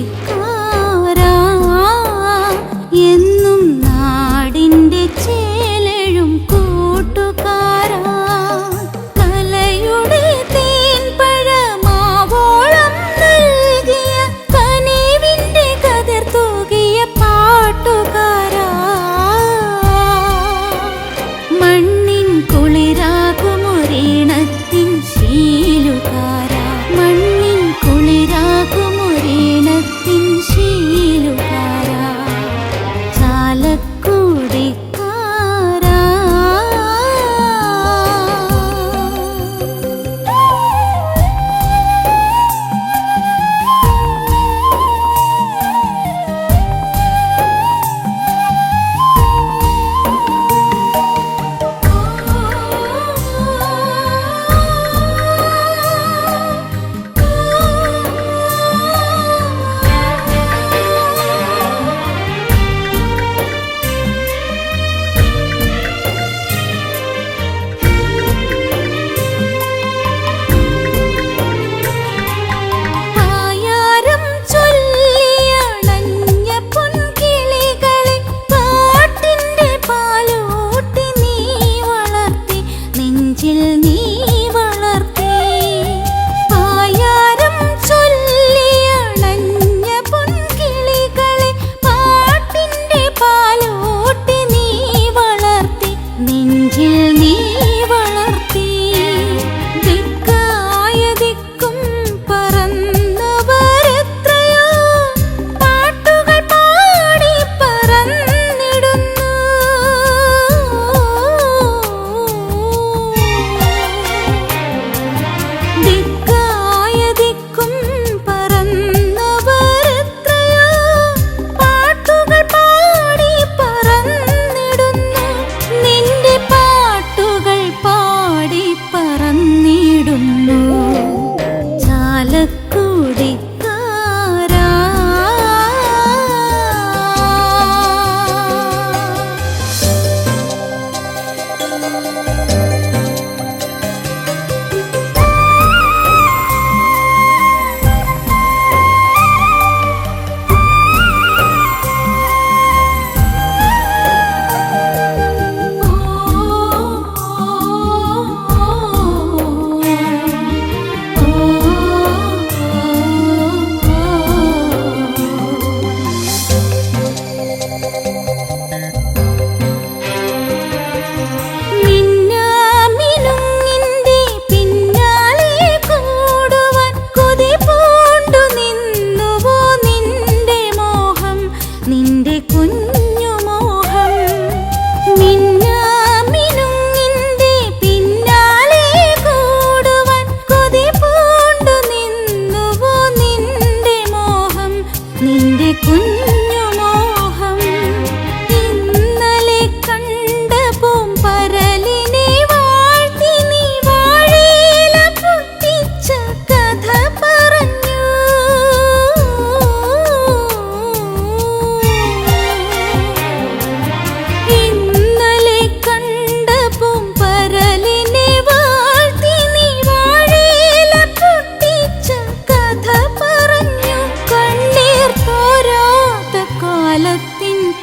ചാലക്കുടിക്കാരാ എന്നും നാടിൻ്റെ ചേലഴും കൂട്ടുകാരാ കലയുടെ തേൻപഴമാവോളം നൽകിയ കനിവിൻ്റെ കതിർ തൂകിയ പാട്ടുകാരാ മണ്ണിൻ കുളിരാകുമൊരീണത്തിൻ ശീലുകാരാ മണ്ണിൻ കുളിരാകുമൊരീണത്തിൻ ശീലുകാരാ ചാലക്കുടിക്കാരാ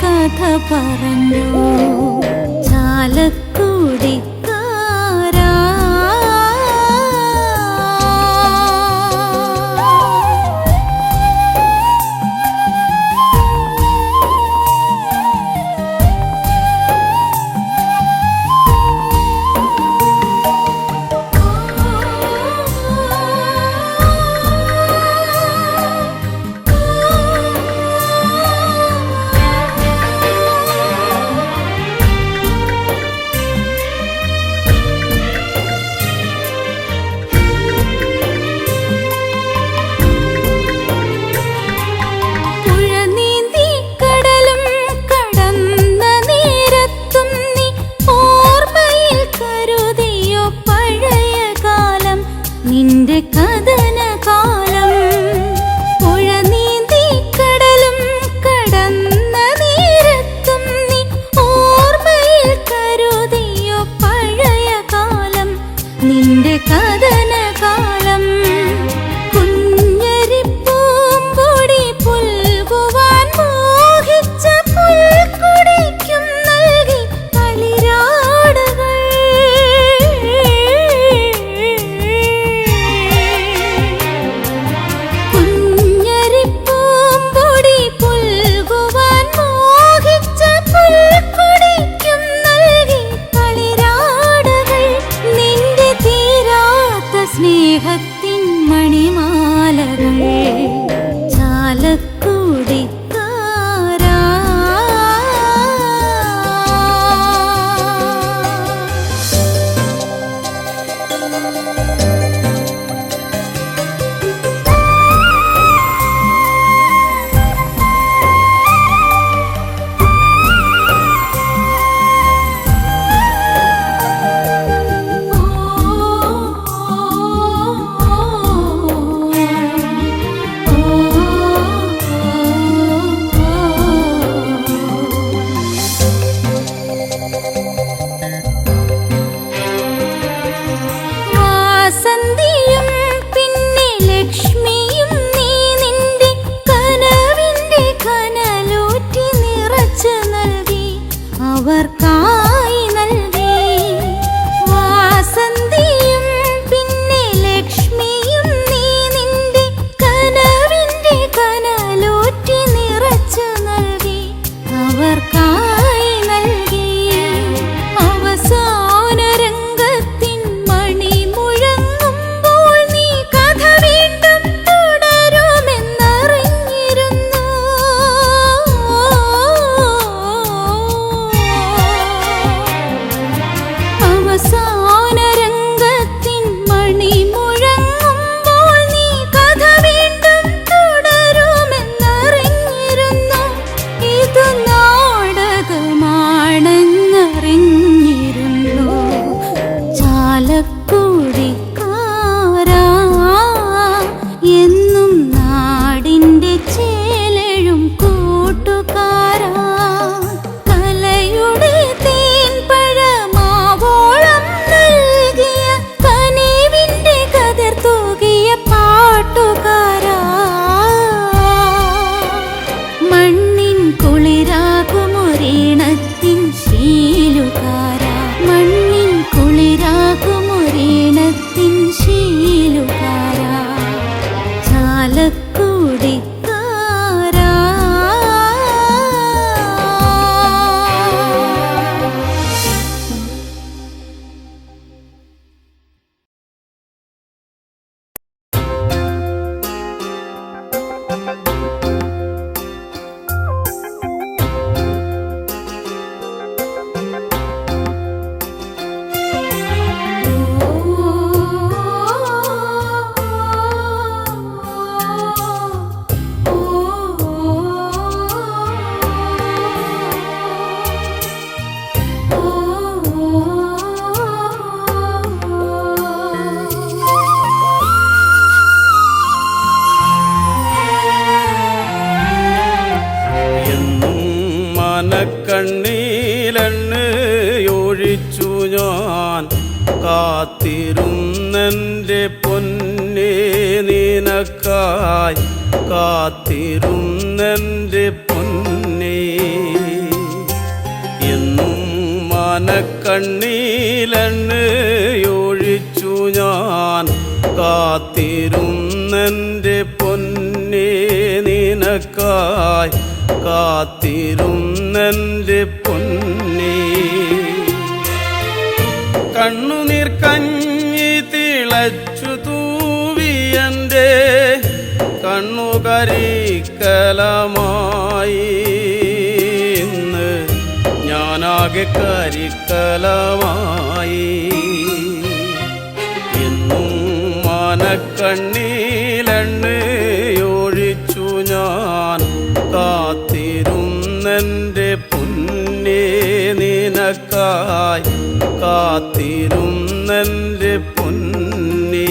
കഥ പറഞ്ഞു ചാലക്കുടിക്കാരാ സ്നേഹത്തിൻ മണിമാലകൾ ചാലക്കുടിക്കാരാ അവർക്കായി നൽകി വാസന്തിയും പിന്നെ ലക്ഷ്മിയും നീ നിന്റെ കനവിന്റെ കനലൂറ്റി നിറച്ചു നൽകി അവർക്കായി നൽകി അവസാന രംഗത്തിൻ മണി മുഴങ്ങുമ്പോൾ നീ കഥ വീണ്ടും തുടരുമെന്നറിഞ്ഞിരുന്നു അവസാന രംഗത്തിൻ മണി മുഴങ്ങുമ്പോൾ നീ കഥ വീണ്ടും തുടരുമെന്നറിഞ്ഞിരുന്നു ഇത് നാടകമാണെന്നറിഞ്ഞിരുന്നു ചാലക്കുടിക്കാരാ എന്നും നാടിൻ്റെ ചേലഴും കൂട്ടുകാരാ കലയുടെ തേൻപഴമാവോളം നൽകിയ കനിവിൻ്റെ കതിർ തൂകിയ പാട്ടുകാരാ മണ്ണിൻ കുളിരാകുമൊരീണത്തിൻ ശീലുകാരാ മണ്ണിൻ കുളിരാകുമൊരീണത്തിൻ ശീലുകാരാ ചാലക്കുടിക്കാരാ എന്നും മനക്കണ്ണീലെണ്ണയൊഴിച്ചു ഞാൻ കാത്തിരുന്നെൻ്റെ പൊന്നേ നിനക്കായി കാത്തിരുന്നെൻ്റെ പൊന്നേ എന്നും മനക്കണ്ണീലെണ്ണയൊഴിച്ചു ഞാൻ കാത്തിരുന്നെൻ്റെ പൊന്നേ നിനക്കായി കാത്തിരുന്നെൻ്റെ പൊന്നേ കണ്ണുനീർ കഞ്ഞി തിളച്ചു തൂവിയെൻ്റെ കണ്ണുകരിക്കലമായി ഇന്ന് ഞാനാകെ കരിക്കലമായി എന്നും മനക്കണ്ണീലെണ്ണയൊഴിച്ചു ഞാൻ കാത്തിരുന്നെൻ്റെ പൊന്നേ നിനക്കായി കാത്തിരുന്നെൻ്റെ പൊന്നേ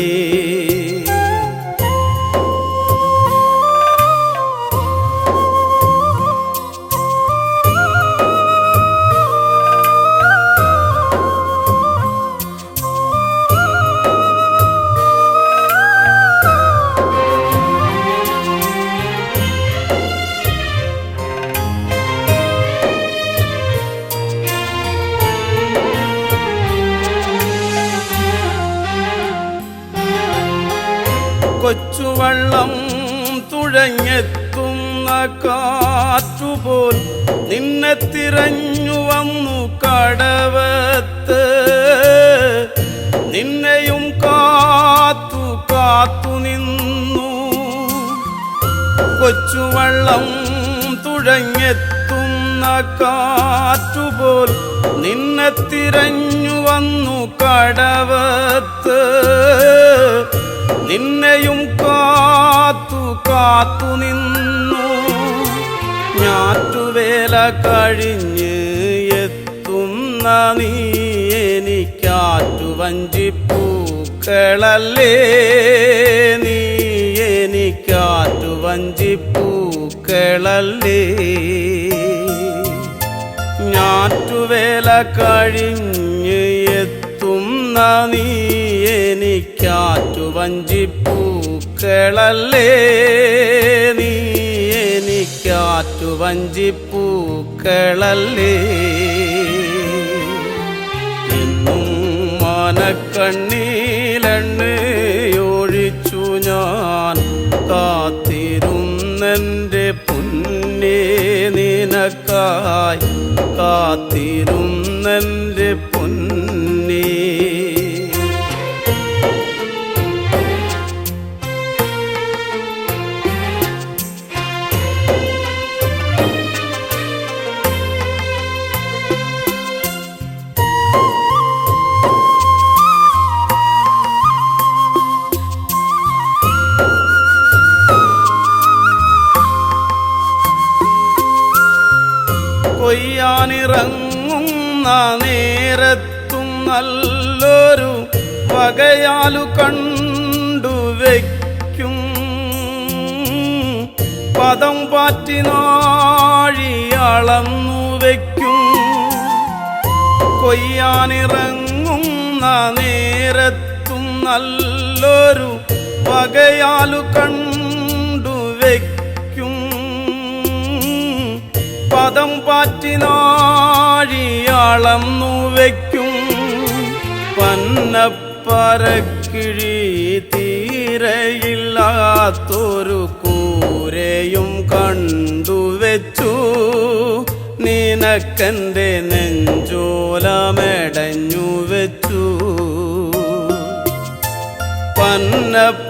കൊച്ചുവള്ളം തുഴഞ്ഞെത്തുന്ന കാറ്റുപോൽ നിന്നെ തിരഞ്ഞു വന്നു കടവത്ത് നിന്നെയും കാത്ത് വള്ളം തുഴഞ്ഞെത്തുന്ന കാറ്റുപോൽ നിന്നെ തിരഞ്ഞു വന്നു കടവത്ത്. നിന്നെയും കാത്തു കാത്തു നിന്നു ഞാറ്റുവേല കഴിഞ്ഞ് എത്തുന്ന നീ എനിക്കാറ്റുവഞ്ചിപ്പൂക്കളല്ലേ, നീ എനിക്കാറ്റുവഞ്ചിപ്പൂക്കളല്ലേ. ഞാറ്റുവേല കഴിഞ്ഞ് എത്തുന്ന നീ എനിക്കാറ്റുവഞ്ചിപ്പൂക്കളല്ലേ, നീ എനിക്കാറ്റുവഞ്ചിപ്പൂക്കളല്ലേ. എന്നും മനക്കണ്ണീലെണ്ണയൊഴിച്ചു ഞാൻ കാത്തിരുന്നെൻ്റെ പൊന്നേ നിനക്കായി, കാത്തിരുന്നെൻ്റെ പൊന്നേ. കൊയ്യാനിറങ്ങുന്ന നേരത്തും നല്ലൊരു വകയാലു കണ്ടുവയ്ക്കും. പദം പാറ്റി നാഴി അളന്നു വയ്ക്കും. കൊയ്യാനിറങ്ങുന്ന നേരത്തും നല്ലൊരു വകയാലു കണ്ടുവയ്ക്കും. പദം പാറ്റി നാഴി അളന്നു വയ്ക്കും. പന്നപ്പരക്കിഴി തീരയില്ലാത്തൊരു കൂരയും കണ്ടുവച്ചു. നിനക്കെൻ്റെ നെഞ്ചോലമെടഞ്ഞു വെച്ചു. പന്നപ്പരക്കിഴി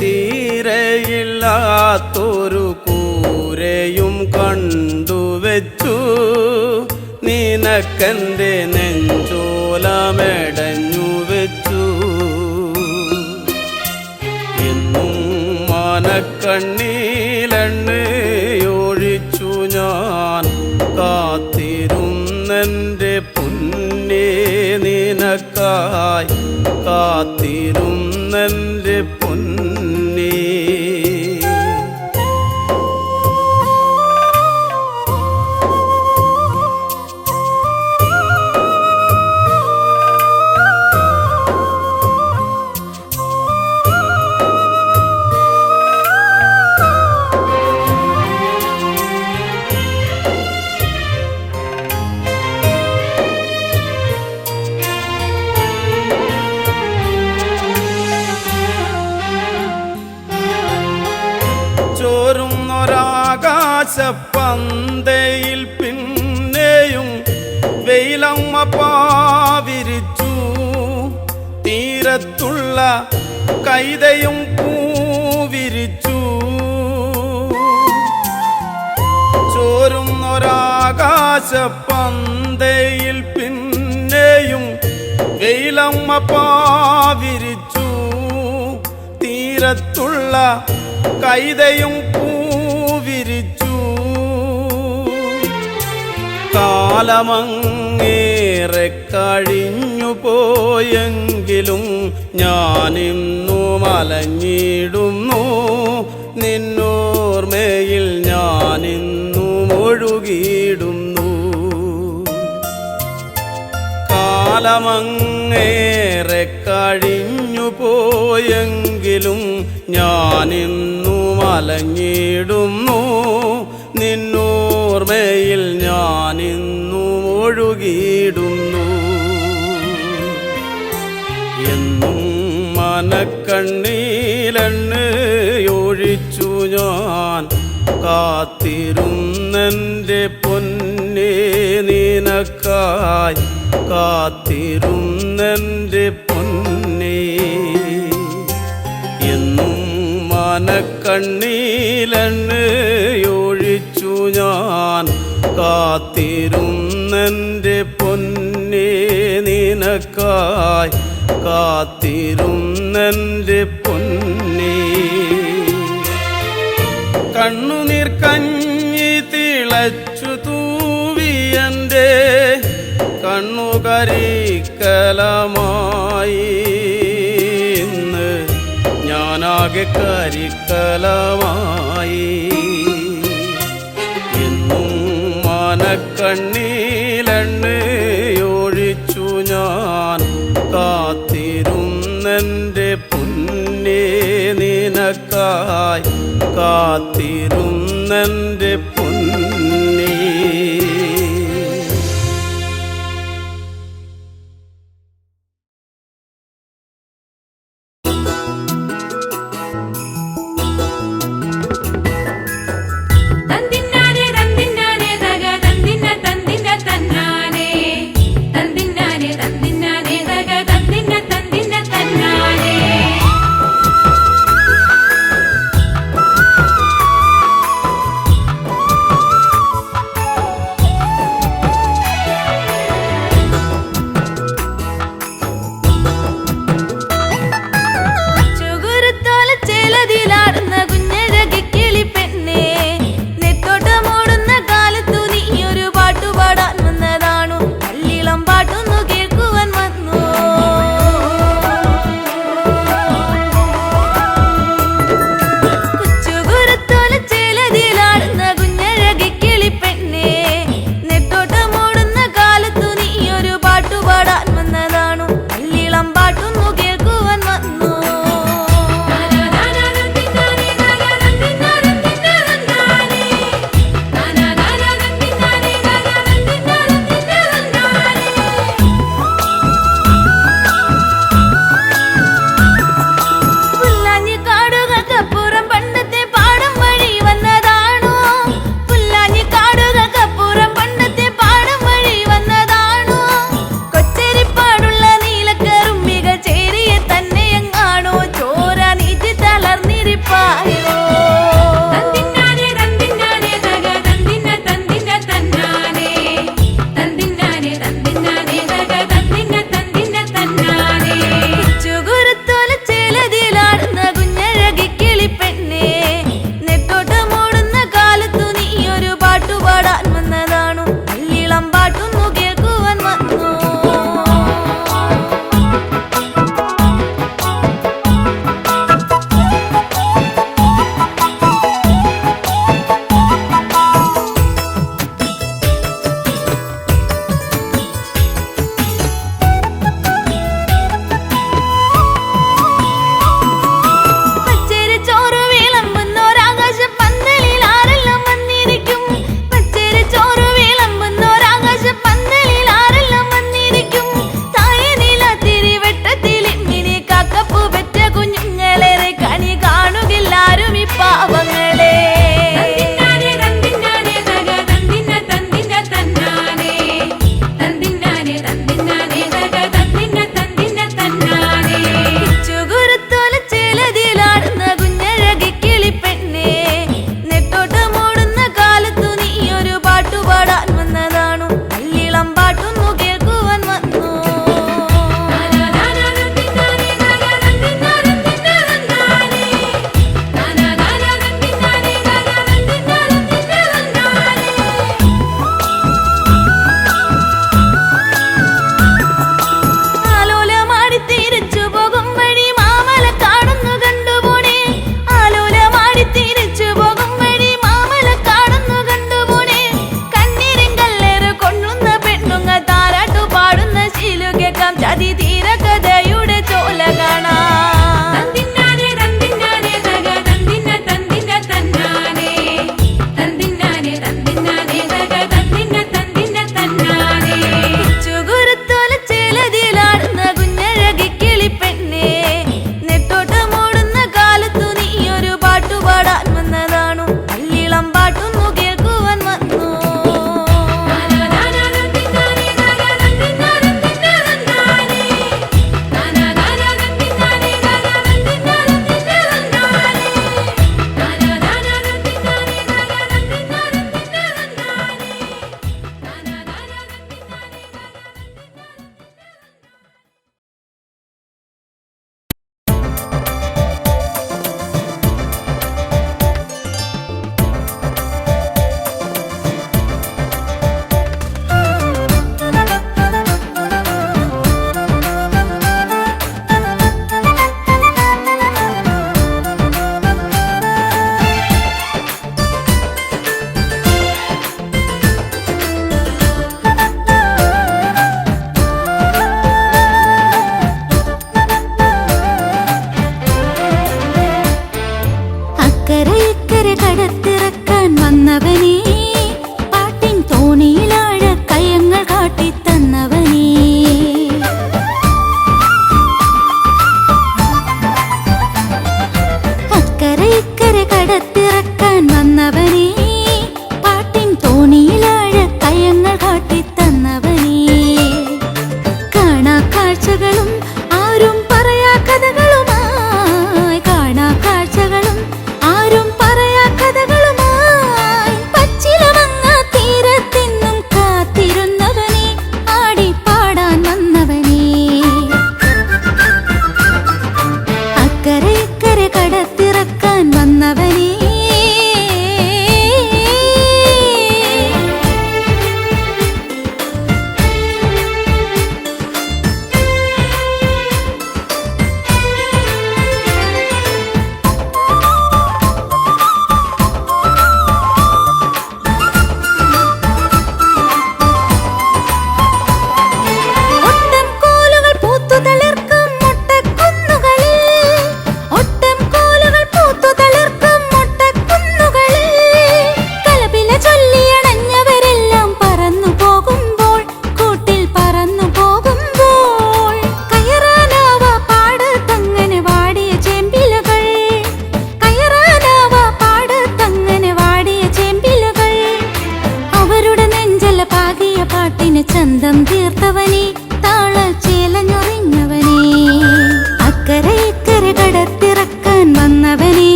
തീരയില്ലാത്തൊരു കൂരയും കണ്ടുവച്ചു. നിനക്കെൻ്റെ നെഞ്ചോലമെടഞ്ഞു വെച്ചു. എന്നും മനക്കണ്ണീലെണ്ണയൊഴിച്ചു ഞാൻ കാത്തിരുന്നെൻ്റെ പൊന്നേ നിനക്കായി, കാത്തിരുന്നെൻ്റെ പൊന്നേ. ചോരുന്നൊരാകാശപ്പന്തയിൽ പിന്നെയും വെയിലമ്മ പാവിരിച്ചു. തീരത്തുള്ള കൈതയും പൂവിരിച്ചു. ചോരുന്നൊരാകാശപ്പന്തയിൽ പിന്നെയും വെയിലമ്മ പാവിരിച്ചു. തീരത്തുള്ള കൈതയും പൂവിരിച്ചു. കാലമങ്ങേറെ കഴിഞ്ഞു പോയെങ്കിലും ഞാനിന്നു മലഞ്ഞിടുന്നു. നിന്നോർമ്മയിൽ ഞാനിന്നു ഒഴുകിയിടുന്നു. കാലമങ്ങേറെ കഴിഞ്ഞു പോയെങ്കിലും ഞാനിന്നു മലഞ്ഞിടുന്നു. നിന്നോർമ്മയിൽ ഞാനിന്നു ഒഴുകിയിടുന്നു. എന്നും മനക്കണ്ണീലെണ്ണയൊഴിച്ചു ഞാൻ കാത്തിരുന്നെൻ്റെ പൊന്നേ നിനക്കായി, കാത്തിരുന്നെൻ്റെ പൊന്നേ. എന്നും മനക്കണ്ണീ കണ്ണിലെണ്ണയൊഴിച്ചു ഞാൻ കാത്തിരുന്നെൻ്റെ പൊന്നേ നിനക്കായി കാത്തിരുന്നെൻ്റെ പൊന്നേ കണ്ണുനീർ കഞ്ഞി തിളച്ചു തൂവിയൻ്റെ കണ്ണുകരിക്കലമായി ഇന്ന് ഞാനാകെ കരിക്കലമായി എന്നും മനക്കണ്ണിലെണ്ണയൊഴിച്ചു ഞാൻ കാത്തിരുന്നെൻ്റെ പൊന്നേ നിനക്കായി കാത്തിരുന്നെൻ്റെ പൊന്നേ തന്തിന്നാനെ തന്തിന്നാനെ തക തന്തിന്ന തന്തിന്ന തന്നാനെ തന്തിന്നാനെ തന്തിന്നാനെ തക തന്തിന്ന തന്തിന്ന തന്നാനെ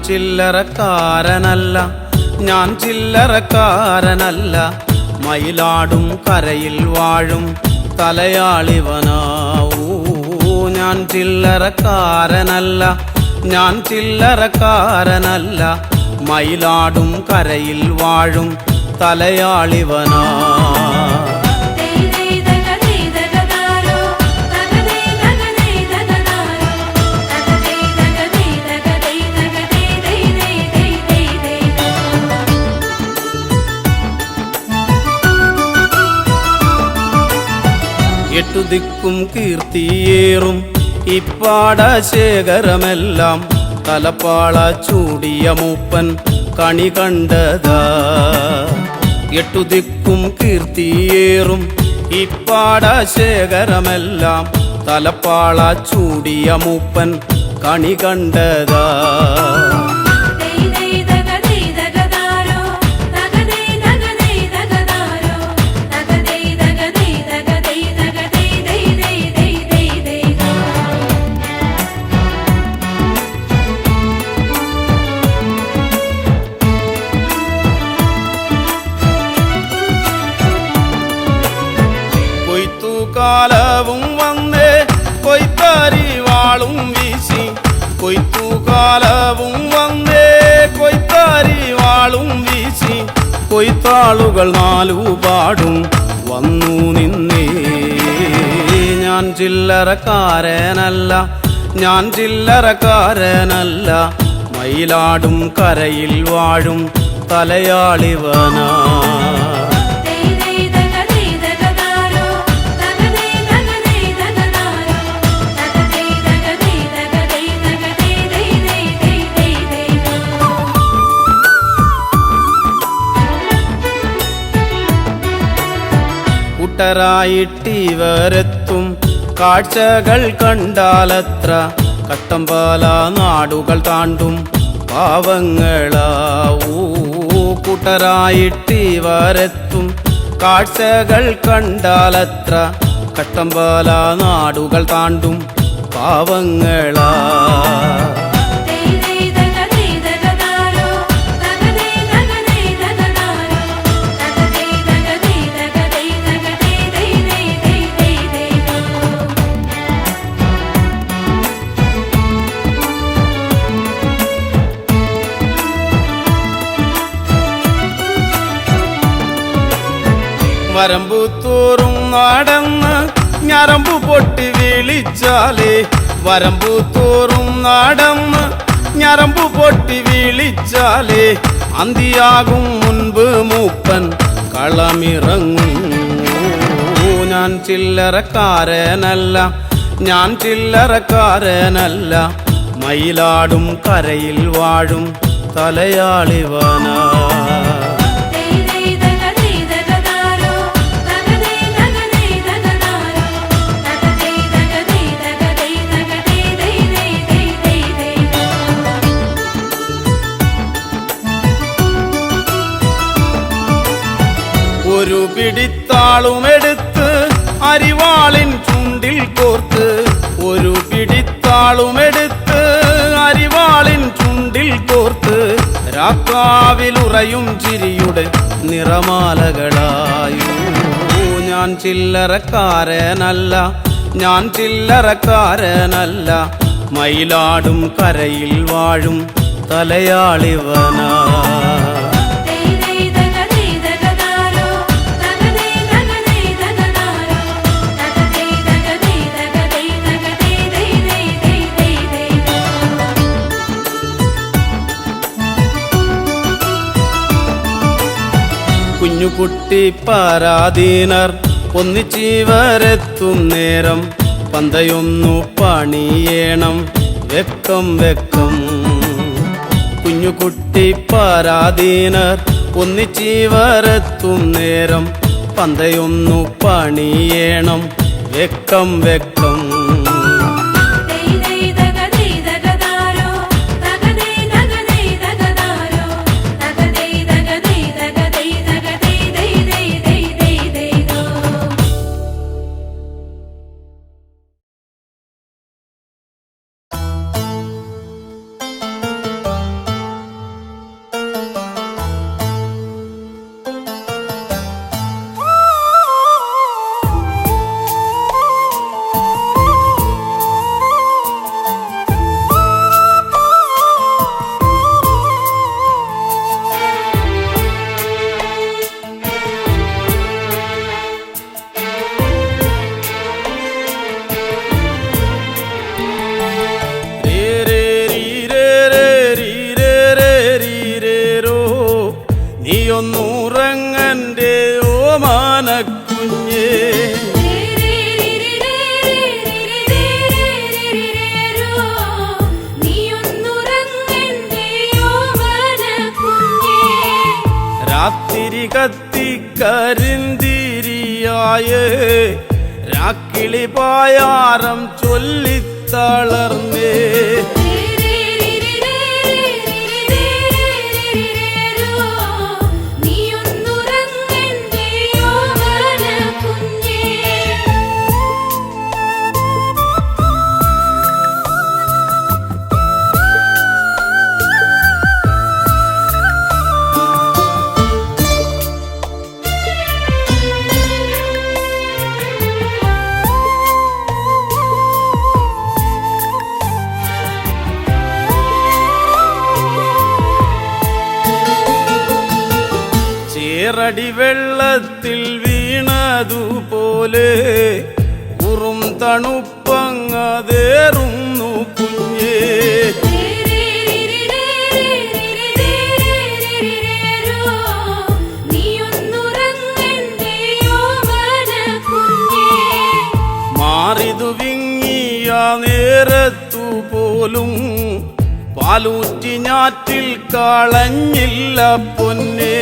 ചില്ലറക്കാരനല്ല, ഞാൻ ചില്ലറക്കാരനല്ല, മയിലാടും കരയിൽ വാഴും തലയാളിവനാവൂ. ഞാൻ ചില്ലറക്കാരനല്ല, ഞാൻ ചില്ലറക്കാരനല്ല, മയിലാടും കരയിൽ വാഴും തലയാളിവനാ. എട്ടു ദിക്കും കീർത്തിയേറും ഇപ്പാടശേഖരമെല്ലാം തലപ്പാള ചൂടിയ മൂപ്പൻ കണി കണ്ടതാ. എട്ടു ദിക്കും കീർത്തിയേറും ഇപ്പാടശേഖരമെല്ലാം തലപ്പാള ചൂടിയ മൂപ്പൻ കണി കണ്ടതാ. കൊയ്ത്തുകാലവും വന്നേ കൊയ്ത്താരി വാളും വീശി, കൊയ്ത്തുകാലവും വന്നേ കൊയ്ത്താരി വാളും വീശി, കൊയ്ത്താളുകൾ നാലുപാടും വന്നു നിന്നേ. ഞാൻ ചില്ലറക്കാരനല്ല, ഞാൻ ചില്ലറക്കാരനല്ല, മയിലാടും കരയിൽ വാഴും തലയാളിവനാ. കൂട്ടരായിട്ടിവരെത്തും കാഴ്ചകൾ കണ്ടാലത്ര, കട്ടമ്പാല നാടുകൾ താണ്ടും പാവങ്ങളാവൂ. കൂട്ടരായിട്ടിവരെത്തും കാഴ്ചകൾ കണ്ടാലത്ര, കട്ടമ്പാല നാടുകൾ താണ്ടും പാവങ്ങളാ. വരമ്പു തോറും നടന്ന് ഞരമ്പു പൊട്ടി വിളിച്ചാലേ, വരമ്പു തോറും നടന്ന് ഞരമ്പു പൊട്ടി വിളിച്ചാലേ, അന്തിയാകും മുൻപ് മൂപ്പൻ കളമിറങ്ങും. ഞാൻ ചില്ലറക്കാരനല്ല, ഞാൻ ചില്ലറക്കാരനല്ല, മയിലാടും കരയിൽ വാഴും തലയാളിവനാ. ഒരു പിടിത്താളുമെടുത്ത് അരിവാളിൻ ചുണ്ടിൽ കോർത്ത്, ഒരു പിടിത്താളുമെടുത്ത് അരിവാളിൻ ചുണ്ടിൽ കോർത്ത്, രാക്കാവിലുറയും ചിരിയുടെ നിറമാലകളായൂ. ഞാൻ ചില്ലറക്കാരനല്ല, ഞാൻ ചില്ലറക്കാരനല്ല, മയിലാടും കരയിൽ വാഴും തലയാളിവനാ. കുഞ്ഞുകുട്ടി പരാധീനർ ഒന്നിച്ചിവരെത്തും നേരം, പന്തയൊന്നു പണിയേണം വെക്കം വെക്കം. കുഞ്ഞുകുട്ടി പരാധീനർ ഒന്നിച്ചിവരെത്തും നേരം, പന്തയൊന്നു പണിയേണം വെക്കം വെക്കം. നീയൊന്നുറങ്ങന്റെ ഓമാനക്കുഞ്ഞേ രാത്തിരി കത്തിക്കരിന്തിരിയായേ രാക്കിളി പായാരം ചൊല്ലിത്തളർന്നേ ചേറടി വെള്ളത്തിൽ വീണതുപോലെ ഉറും തണുപ്പങ്ങതേറുന്നു കുഞ്ഞേ മാറിതു വിങ്ങിയ നേരത്തു പോലും പാലൂറ്റി ഞാറ്റിൽ കളഞ്ഞില്ല പൊന്നേ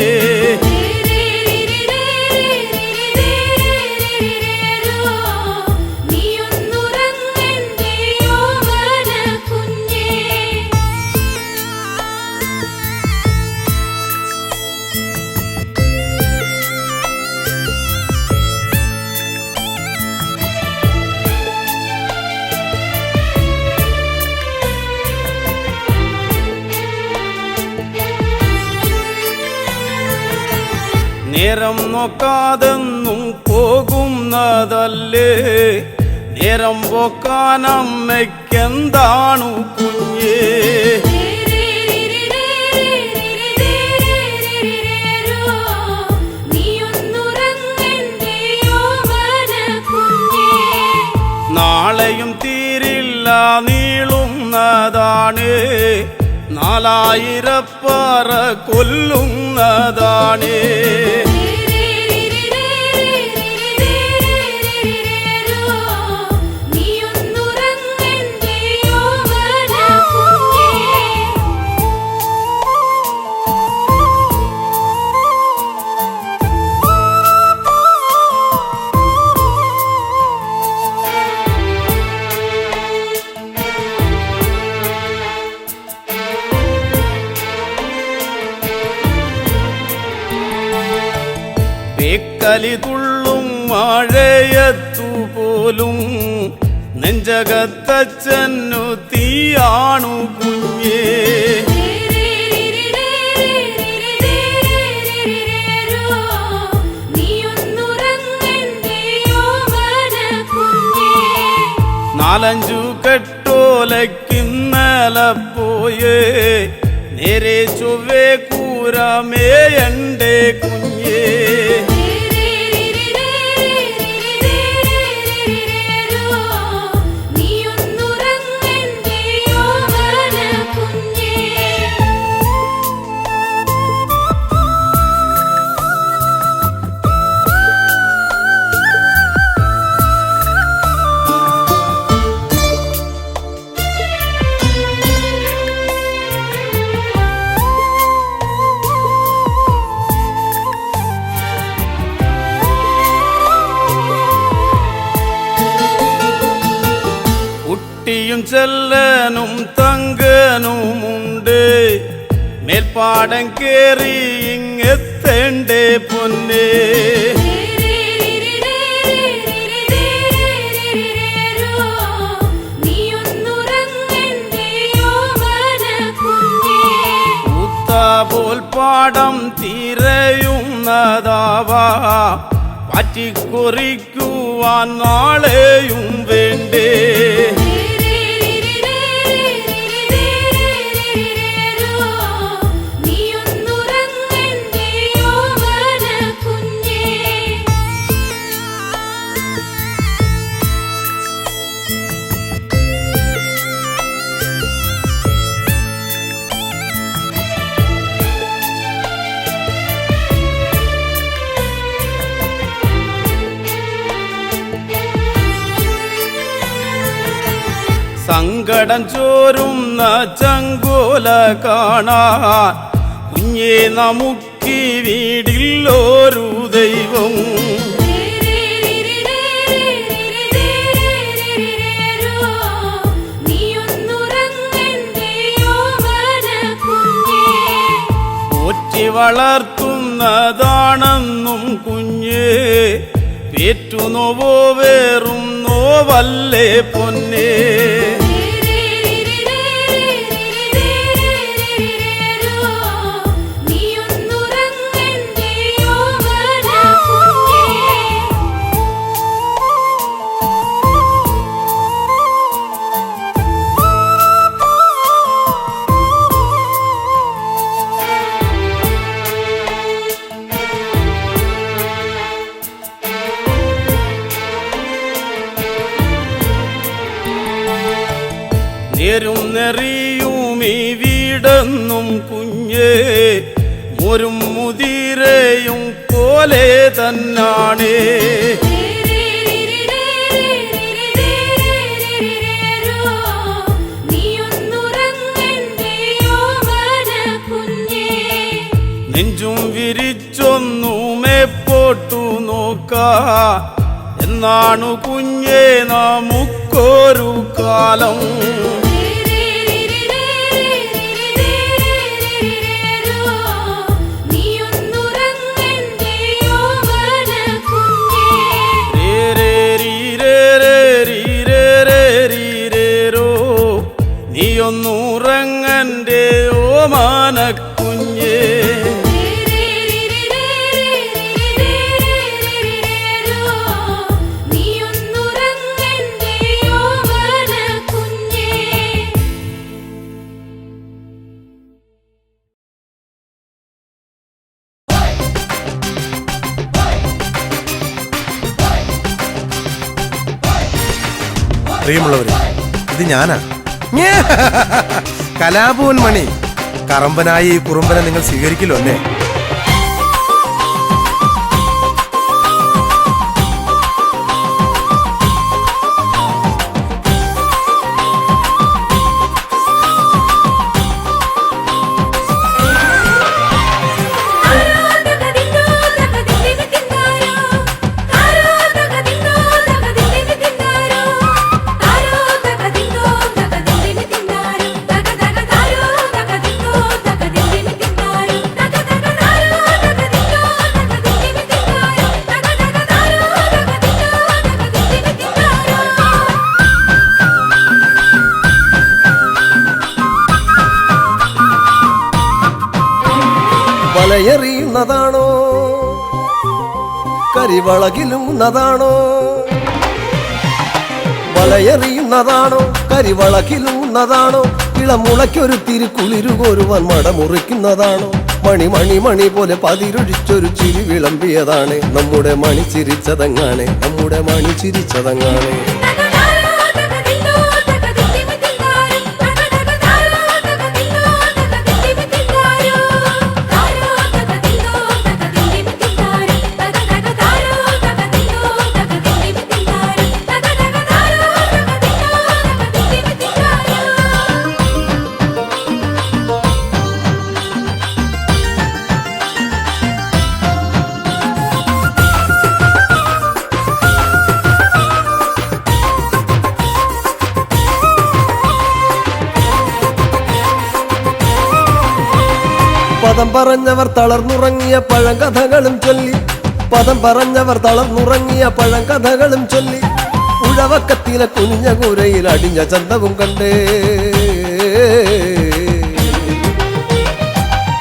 നേരം നോക്കാതെന്നും പോകുന്നതല്ലേ നേരം പോക്കാൻ അമ്മയ്ക്കെന്താണു കുഞ്ഞേ നാളെയും തീരില്ല നീളുന്നതാണ് 4000 പറ കൊല്ലുന്നതാണ് കലി തുള്ളും മഴയത്തുപോലും നെഞ്ചകത്തച്ഛനു തീയാണു കുഞ്ഞേ നാലഞ്ചു കെട്ടോലക്കിന്നല പോയേ നേരെ ചൊവ്വേ കൂരമേയണ്ടേ കുഞ്ഞേ കുട്ടിയും ചെല്ലനും തങ്കനുമുണ്ട് മേൽപ്പാടം കേറി ഇങ്ങെത്തേണ്ടേ പൊന്നേ പോൽ പാടം തിരയുന്നതാവാ പറ്റിക്കുറിക്കുവാൻ നാളെയും വേണ്ടേ സങ്കടം ചോരുന്ന ചങ്കോല കാണാൻ കുഞ്ഞേ നമുക്കീ വീടില്ലൊരു ദൈവം. പോറ്റി വളർത്തുന്നതാണെന്നും കുഞ്ഞേ പേറ്റുനോവോ വേറും നോവല്ലേ പൊന്നേ. നേരും നെറിയും ഈ വീടെന്നും കുഞ്ഞേ മോരും മുതിരയും പോലെ തന്നാണേ. നെഞ്ചും വിരിച്ചൊന്നുമേ പോട്ടു നോക്കാ എന്നാണു കുഞ്ഞേ നമുക്കൊരു കാലം. നീയൊന്നുറങ്ങന്റെ ഓമാനക്കുഞ്ഞേ. പ്രിയമുള്ളവരെ, ഇത് ഞാനാ കലാഭവൻ മണി. കറമ്പനായി ഈ കുറുമ്പനെ നിങ്ങൾ സ്വീകരിക്കില്ലോ അല്ലേ? വലയെറിയുന്നതാണോ കരിവളകിലുന്നതാണോ? വലയെറിയുന്നതാണോ കരിവളകിലുന്നതാണോ? ഇളമുളയ്ക്കൊരു തിരുക്കുളിരുകോരുവാൻ മടമുറിക്കുന്നതാണോ? മണി മണി മണി പോലെ പതിരൊഴിച്ചൊരു ചിരി വിളമ്പിയതാണ്. നമ്മുടെ മണി ചിരിച്ചതങ്ങാണ്, നമ്മുടെ മണി ചിരിച്ചതങ്ങാണ്. പദം പറഞ്ഞവർ തളർന്നുറങ്ങിയ പഴങ്കഥകളും ചൊല്ലി, പദം പറഞ്ഞവർ തളർന്നുറങ്ങിയ പഴങ്കഥകളും ചൊല്ലി, ഉഴവക്കത്തിലെ കുനിഞ്ഞ കൂരയിൽ അടിഞ്ഞ ചന്തവും കണ്ടേ.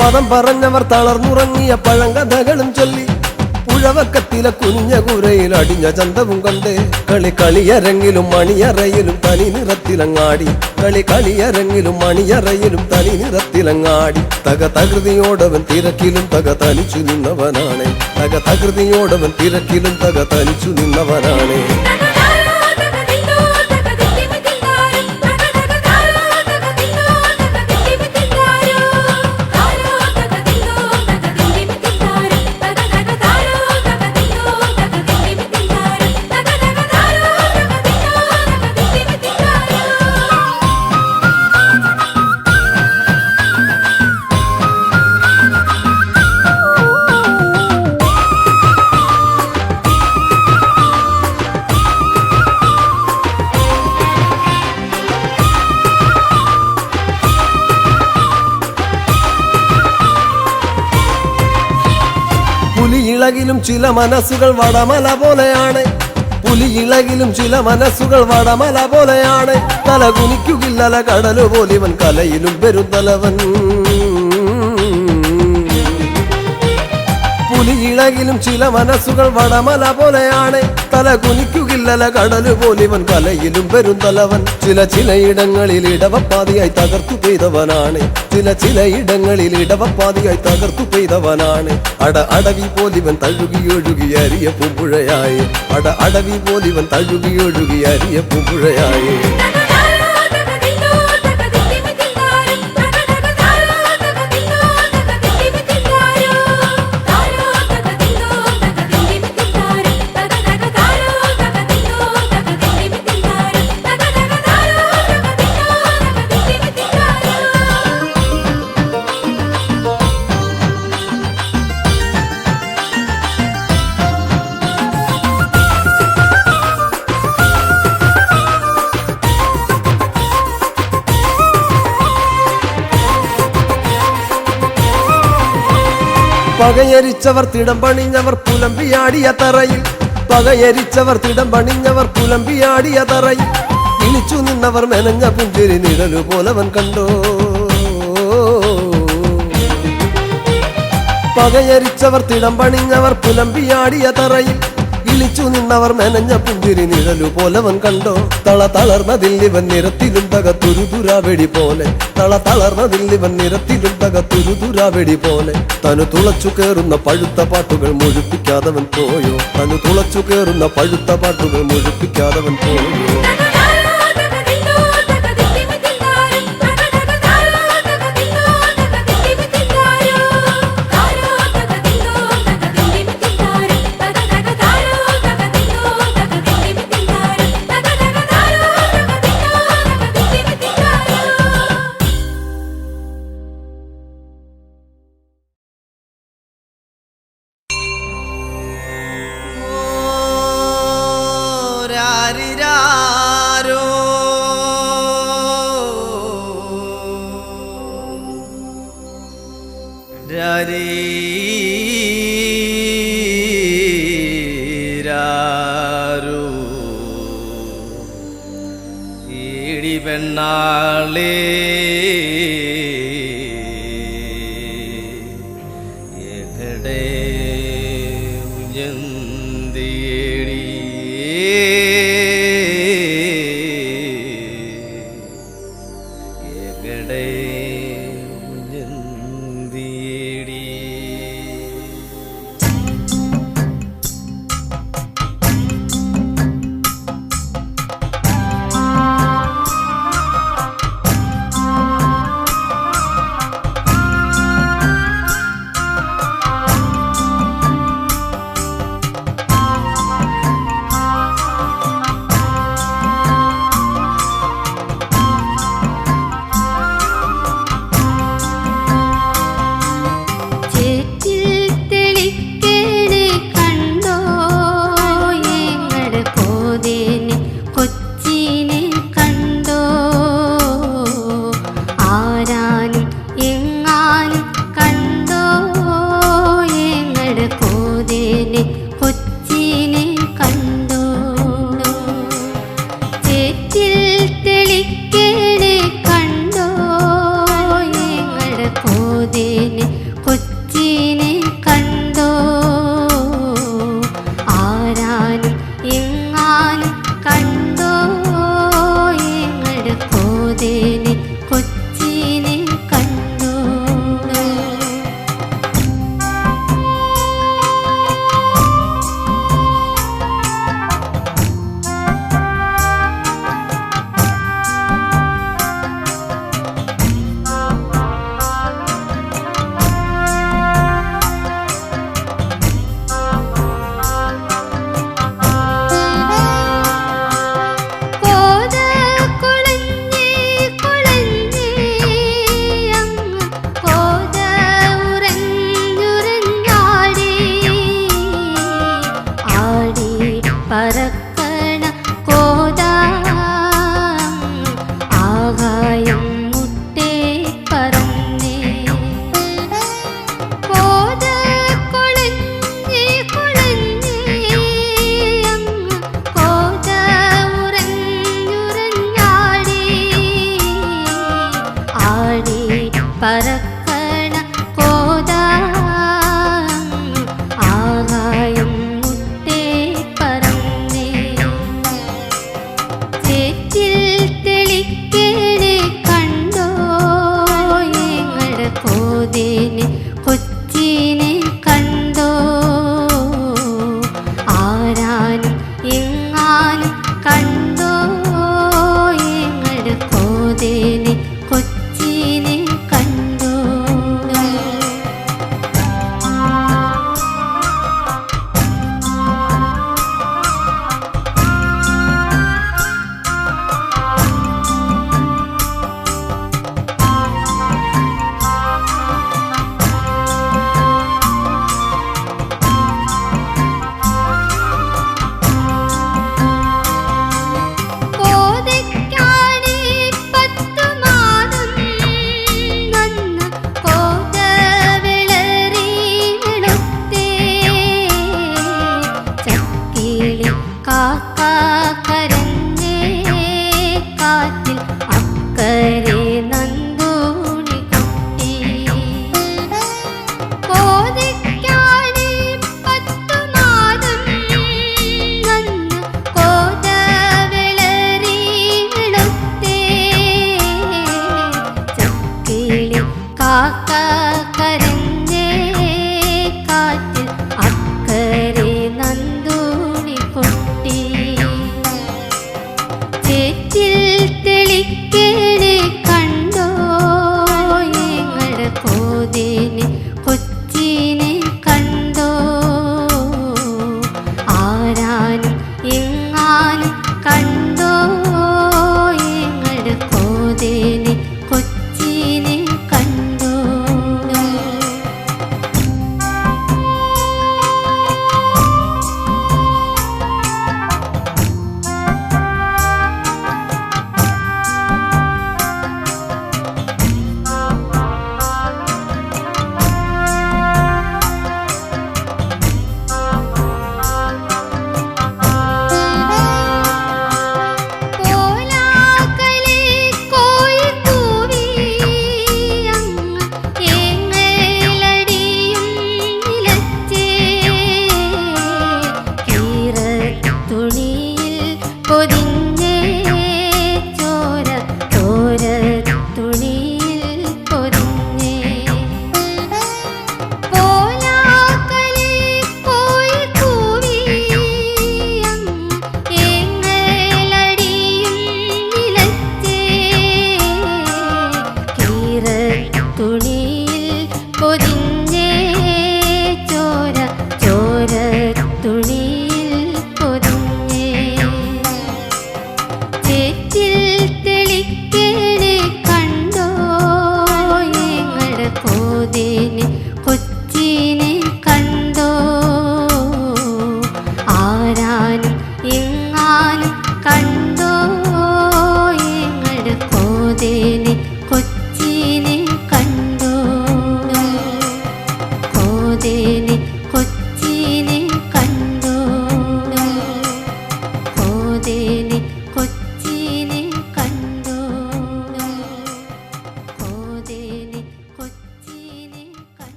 പദം പറഞ്ഞവർ തളർന്നുറങ്ങിയ പഴങ്കഥകളും ചൊല്ലി, ഉഴവക്കത്തിലെ കുനിഞ്ഞ കൂരയിൽ അടിഞ്ഞ ചന്തവും കണ്ടേ. കളി കളിയരങ്ങിലും മണിയറയിലും തനി നിറത്തിലങ്ങാടി, കളി കളിയരങ്ങിലും മണിയറയിലും തനി നിറത്തിലങ്ങാടി. തക തകൃതിയോടവൻ തിരക്കിലും തക തനിച്ചു നിന്നവനാണ്, തക തകൃതിയോടവൻ തിരക്കിലും തക തനിച്ചു നിന്നവനാണ്. പുലിയിളകിലും ചില മനസ്സുകൾ വടമല പോലെയാണ്. പുലിയിളകിലും ചില മനസ്സുകൾ വടമല പോലെയാണ്. തല കുനിക്കുകില്ലല കടലു പോലിവൻ കലയിലും പെരുന്തലവൻ. പുലിയിളകിലും ചില മനസ്സുകൾ വടമല പോലെയാണ്. തല കുനിക്കുകില്ലല കടലു പോലിവൻ കലയിലും പെരുന്തലവൻ. ചിലയിടങ്ങളിൽ ഇടവപ്പാതിയായി തകർത്തു പെയ്തവനാണ്. ചിലയിടങ്ങളിൽ ഇടവപ്പാതിയായി തകർത്തു പെയ്തവനാണ്. അടവി പോലിവൻ തഴുകിയൊഴുകി അരിയ പൂമ്പുഴയായി. അടവി പോലിവൻ തഴുകിയൊഴുകി അരിയ പൂമ്പുഴയായി. പകയരിച്ചവർ തിടം പണിഞ്ഞവർ പുലമ്പിയാടിയ തറയിൽ. പകയരിച്ചവർ തിടം പണിഞ്ഞവർ പുലമ്പിയാടിയ തറയിൽ. ഇളിച്ചു നിന്നവർ മെനഞ്ഞ പുഞ്ചിരി നിഴലു പോലവൻ കണ്ടോ. പകയരിച്ചവർ തിടം പണിഞ്ഞവർ പുലമ്പിയാടിയ തറയിൽ. ഇളിച്ചു നിന്നവർ മെനഞ്ഞ പുഞ്ചിരി നിഴലു പോലവൻ കണ്ടോ. തളർന്നതിൽ ഇവൻ നിരത്തിലും തകത്തുരുതുരാവെടി പോലെ. തളർന്നതിൽ ഇവൻ നിരത്തിലും തകത്തുരുതുരാവെടി പോലെ. തനു തുളച്ചു കേറുന്ന പഴുത്ത പാട്ടുകൾ മുഴുപ്പിക്കാതവൻ പോയോ. തനു തുളച്ചു കേറുന്ന പഴുത്ത പാട്ടുകൾ മുഴുപ്പിക്കാതവൻ പോയോ. ഈടി പെണ്ണാളേ എവിടെ ഉയർത്തിയേടി എവിടെ ഉയർത്തിയേടി.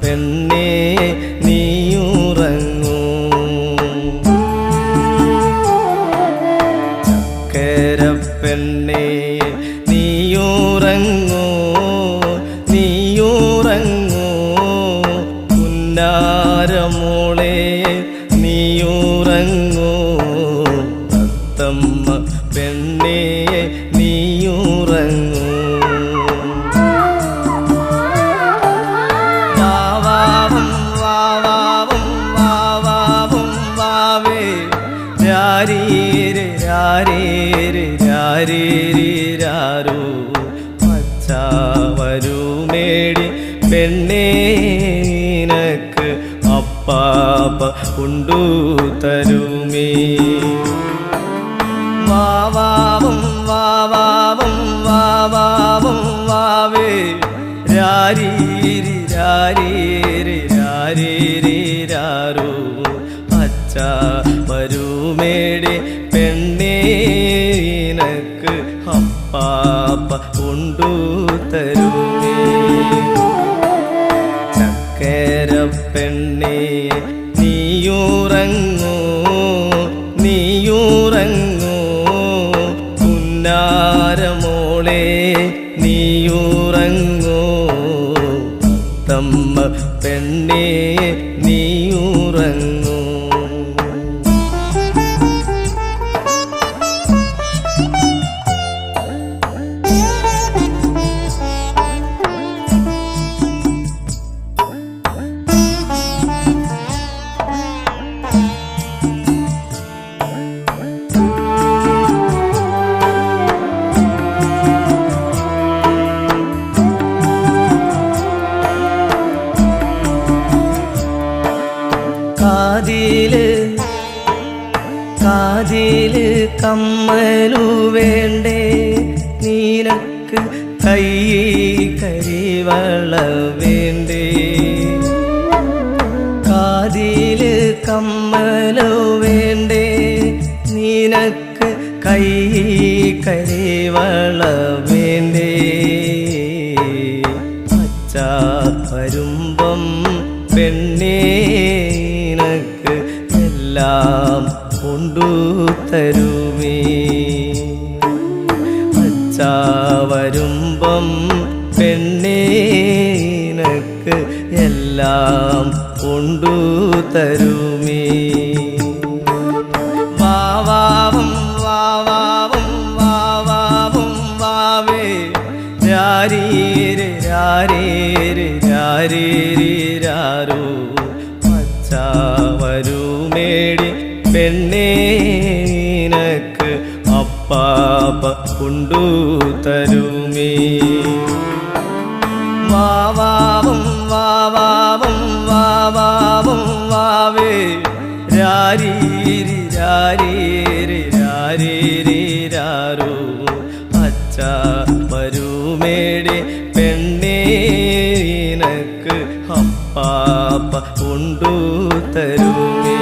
പെണ്ണേ നീയുറങ്ങൂ. ചക്കര പെണ്ണേ നീയുറങ്ങൂ, നീയുറങ്ങൂ. പുന്നാരമോളെ നീയുറങ്ങൂ. തത്തമ്മ പെണ്ണേ നീയുറങ്ങൂ. വാവാവും വാവാവും വാവാവും വാവേ രാരീരെ രാരീരെ രാരീരാരോ. പച്ചാ വരുമേടി പെണ്ണേ നിനക്ക് അപ്പാപ്പ കൊണ്ടു തരുമേ. വാവാവും വാവാവും വാവാവും വാവേ രാരീരി രാരീരി രാരീരാരോ. അച്ഛാ വരുമേടി പെണ്ണേ നിനക്ക് അപ്പാപ്പ കൊണ്ടു തരുമേ. ചക്കര പെണ്ണേ നീയുറങ്ങൂ, നീയുറങ്ങൂ. പുന്നാരമോളെ നീയുറങ്ങൂ. തമ്മ പെണ്ണേ നീയുറങ്ങൂ. കാതില് കാതില് കമ്മലു വേണ്ടേ നിനക്ക്, കൈ കരിവള വേണ്ടേ. കാതില് കമ്മലു വേണ്ടേ നിനക്ക്, കൈ കരിവള വേണ്ടേ. അച്ഛാ വരുമ്പം പെണ്ണേ നിനക്ക് എല്ലാം കൊണ്ടു തരുമേ. അച്ഛാ വരുമ്പം പെണ്ണേ നിനക്ക് എല്ലാം കൊണ്ടു തരുമേ. വാവാവും വാവാവും വാവാവും വാവേ രാരീരെ രാരീരെ രാരീരാരോ. അച്ഛാ വരുമേടി പെണ്ണേ നിനക്ക് അപ്പാപ്പ കൊണ്ടു തരുമേ. വാവാവും വാവാവും വാവാവും വാവേ രാരീരി രാരീരി രാരീരാരോ. അച്ഛാ വരുമേടി പെണ്ണേ നിനക്ക് അപ്പാപ്പ കൊണ്ടു തരുമേ.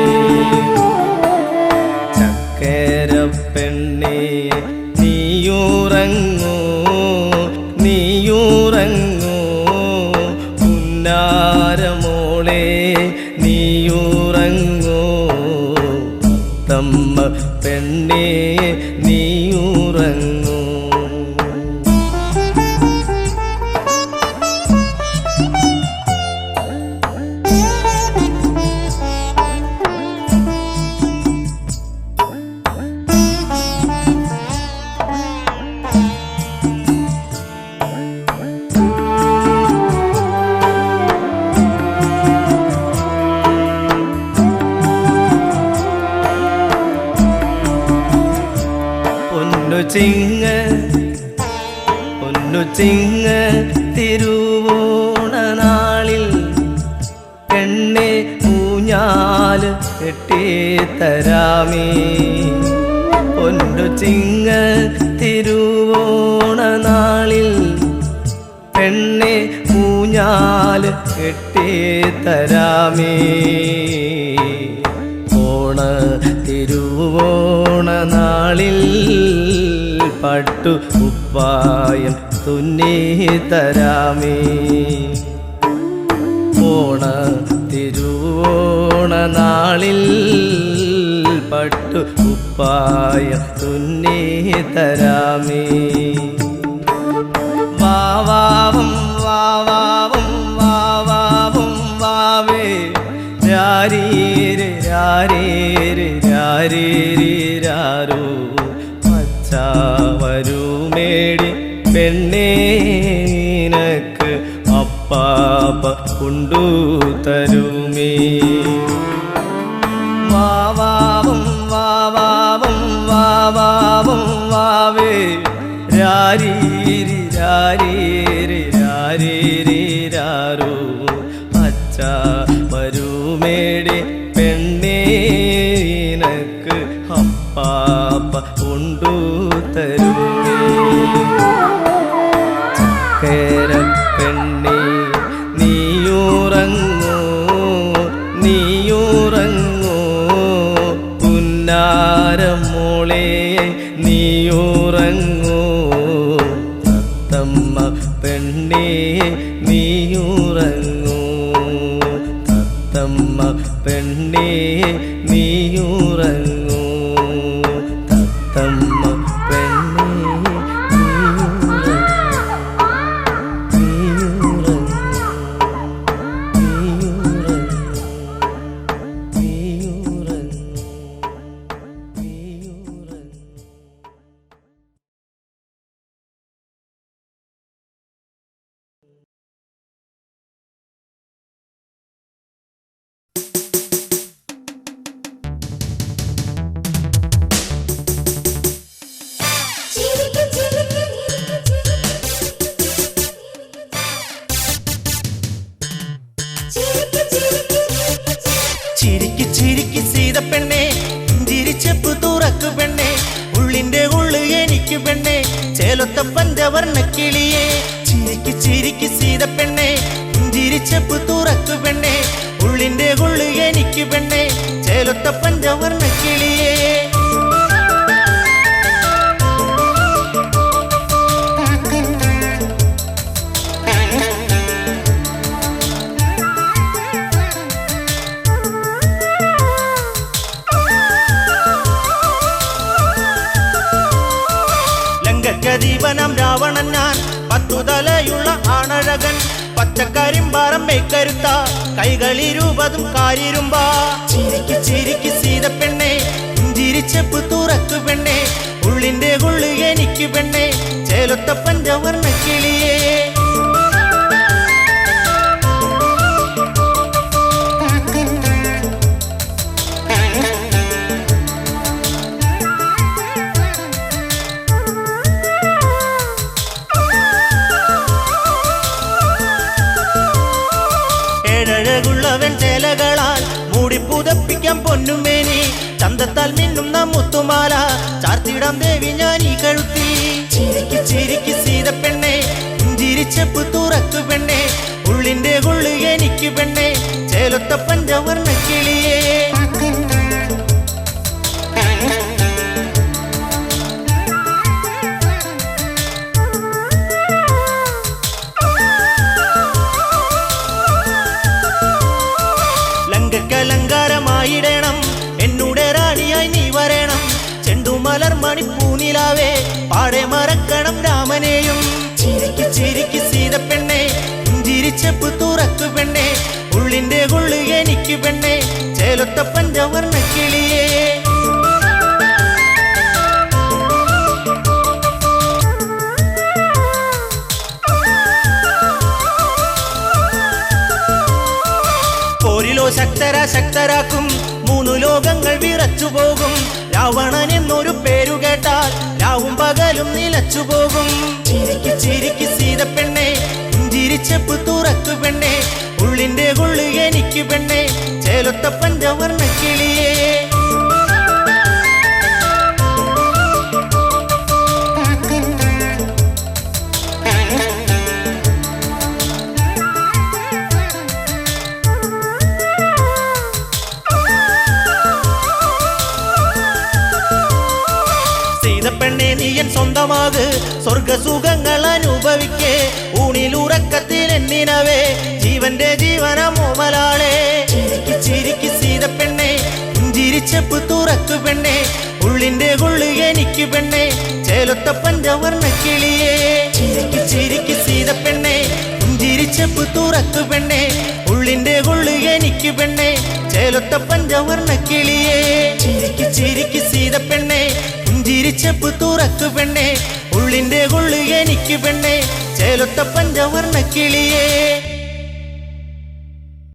ചക്കര പെണ്ണേ നീയുറങ്ങൂ, നീയുറങ്ങൂ. പുന്നാരമോളെ നീയുറങ്ങൂ. തമ്മ പെണ്ണേ നീയുറങ്ങൂ. പൊന്നുചിങ്ങ തിരുവോണ നാളിൽ പെണ്ണെ ഊഞ്ഞാല് കെട്ടിത്തരാമേ. പൊന്നുചിങ്ങ തിരുവോണ നാളിൽ പെണ്ണെ ഊഞ്ഞാല് കെട്ടിത്തരാമേ. ഓണ തിരുവോണ നാളിൽ പട്ടു കുപ്പായം തുന്നി തരാമേ. ഓണ തിരുവോണ നാളിൽ പട്ടു ഉപ്പായ തുന്നി തരാമേ. വാവാവും വാവാവും വാവാവും വാവേ രാരീരി രാരീരി രാരീരി രാരോ മച്ചാവരുമേടി പെണ്ണേനക്ക് അപ്പാപ്പ കൊണ്ടു തരുമേ. വാവാവും വാവാവും വാവാവും വാവേ രാരീരി രാരീരി രാരീരി രാരോ അച്ഛ വരുമേടി പെണ്ണേനക്ക് അപ്പാപ്പ കൊണ്ടു തരുമേ. ചക്കര പെണ്ണേ നീയുറങ്ങൂ നീയുറങ്ങൂ പുന്നാരമോളെ നീയുറങ്ങൂ. തത്തമ്മ പെണ്ണേ നീയുറങ്ങൂ തത്തമ്മ പെണ്ണേ നീയുറങ്ങൂ തത്തമ്മ പെണ്ണേ നീയുറങ്ങൂ നീയുറങ്ങൂ നീയുറങ്ങൂ നീയുറങ്ങൂ. ചിരിക്ക് ചിരിക്ക് സീത പെണ്ണെ ചിരിച്ചപ്പ് തുറക്കു പെണ്ണെ ഉള്ളിന്റെ ഉള്ളു എനിക്ക് പെണ്ണെ ചേലൊത്ത പഞ്ചവർണ്ണ കിളിയെ. ചിരിക്ക് ചിരിക്ക് സീത പെണ്ണെ ചിരിച്ചപ്പ് തുറക്കു പെണ്ണെ ഉള്ളിന്റെ ഉള്ളു എനിക്ക് പെണ്ണെ ചേലൊത്ത പഞ്ചവർണ്ണ കിളിയെ. ലങ്കദീപനം രാവണൻ ഞാൻ പത്തുതലയുള്ള ആണഴകൻ പച്ചക്കരിമ്പാറം മേക്കരുത്ത കൈകളിരുപതും കാരിരുമ്പ. ചിരിക്ക് ചിരിക്ക് സീത പെണ്ണെ ചിരിച്ചപ്പ് തുറക്കു പെണ്ണെ ഉള്ളിന്റെ ഉള്ളു എനിക്ക് പെണ്ണെ ചേലൊത്ത പഞ്ചവർണ്ണ കിളിയെ. ഏഴഴകുള്ളവൻ ചേലകളാൽ മൂടി പുതപ്പിക്കാൻ പൊന്നുമേനി ചന്തത്താൽ മിന്നുന്ന മുത്തുമാല ചാർത്തിടാം ദേവി ഞാൻ ഈ കഴുത്തി. ചിരിക്ക് ചിരിക്ക് സീത പെണ്ണെ ചിരിച്ചപ്പ് തുറക്കു പെണ്ണെ ഉള്ളിന്റെ ഉള്ളു എനിക്ക് പെണ്ണെ ചേലൊത്ത പഞ്ചവർണ്ണ കിളിയെ. ലങ്കലങ്കാരമായിടണം എന്നൂടെ റാണിയായി നീ വരണം ചെണ്ടുമലർ മണിപ്പൂനിലാവേ പാടെ മറക്കണം രാമനെയും. ചിരിക്ക് ചിരിക്ക് സീത പെണ്ണെ ചിരിച്ചപ്പ് തുറക്കു പെണ്ണെ ഉള്ളിന്റെ ഉള്ളു എനിക്ക് പെണ്ണെ ചേലൊത്ത പഞ്ചവർണ്ണ കിളിയെ. പോരിലോ ശക്തര ശക്തരാക്കും മൂന്നു ലോകങ്ങൾ വിറച്ചു പോകും. രാവണൻ എന്നൊരു പേരു കേട്ടാൽ രാവും പകലും നിലച്ചു പോകും. ചിരിക്ക് ചിരിക്ക് സീത പെണ്ണെ ചിരിച്ചപ്പ് തുറക്കു പെണ്ണെ ഉള്ളിന്റെ ഉള്ളു എനിക്ക് പെണ്ണെ ചേലൊത്ത പഞ്ചവർണ്ണ കിളിയെ. പെണ്ണെ നീയൻ സ്വന്തമാക് സ്വർഗസുഖങ്ങൾ അനുഭവിക്കേ ഊണിലുറക്കത്തിൽ എന്നിനവേ ജീവന്റെ ജീവനം തുറക്കു പെണ്ണെ ഉള്ളിന്റെ കൊള്ളു എനിക്ക് പെണ്ണെ ചേലൊത്ത പഞ്ചവർണ്ണ കിളിയേ ചിരിക്ക് ചിരിക്ക് സീത പെണ്ണെ പുഞ്ചിരിച്ചപ്പ് തുറക്കു പെണ്ണെ ഉള്ളിന്റെ കൊള്ളു എനിക്ക് പെണ്ണെ ചേലൊത്ത പഞ്ചവർണ്ണ കിളിയേ ചിരിക്ക് ചിരിക്ക് സീത പെണ്ണെ പുഞ്ചിരിച്ചപ്പ് തുറക്കു പെണ്ണെ ഉള്ളിന്റെ കൊള്ളു എനിക്ക് പെണ്ണെ ചേലൊത്ത പഞ്ചവർണ്ണ കിളിയേ